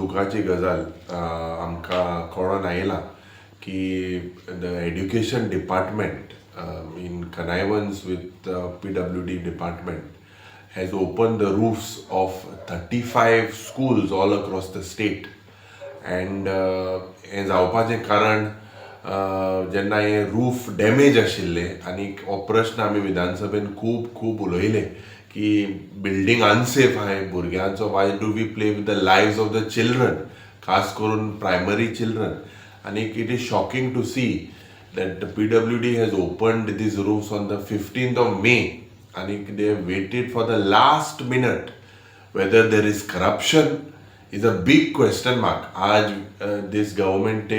दुखाची गजाल आमकां कळोन आयला की the education department in connivance with PWD department has opened the roofs of 35 schools all across the state. And हें जावपाचें कारण जेन्ना हे रूफ डॅमेज आशिल्ले आनी हो प्रश्न आमी विधानसभेन खूब उलयले की बिल्डींग अनसेफ आहाय भुरग्यांचो. Why do we play with the lives of the children, खास करून प्रायमरी चिल्ड्रन. आनी it is shocking to see that the PWD has opened these roofs on the 15th of May and they have waited for the last minute. Whether there is corruption is a big question mark. This government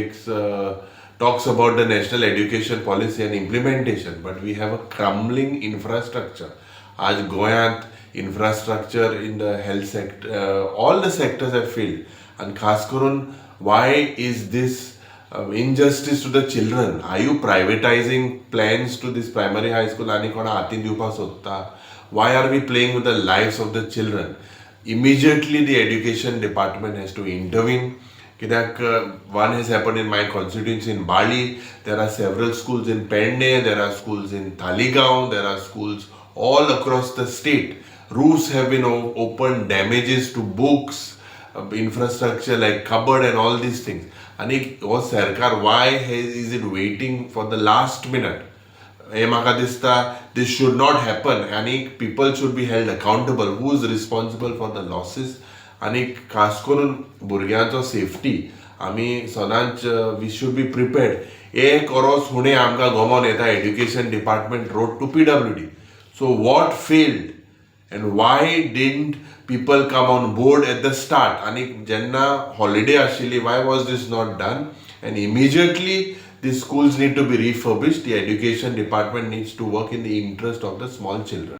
talks about the national education policy and implementation, but we have a crumbling infrastructure. Goyant infrastructure in the health sector, all the sectors have failed. And khas karun, why is this injustice to the children? Are you privatizing plans to this primary high school? Ani kona hatin diwpa sotta? Why are we playing with the lives of the children? Immediately the education department has to intervene. One has happened in my constituency in Bali. There are several schools in Penne, there are schools in Taligaon, there are schools all across the state. Roofs have been opened, damages to books, infrastructure like cupboard and all these things. And Sarkar, why is it waiting for the last minute? This should not happen. And people should be held accountable. Who is responsible for the losses? And खास करून भुरग्यांचो safety आमी सदांच we should be prepared. एक ओरोस हुणे आमकां गमोन येता education department road to PWD. So what failed? And why didn't people come on board at the start? And jenna holiday ashili, why was this not done? And immediately the schools need to be refurbished. The education department needs to work in the interest of the small children.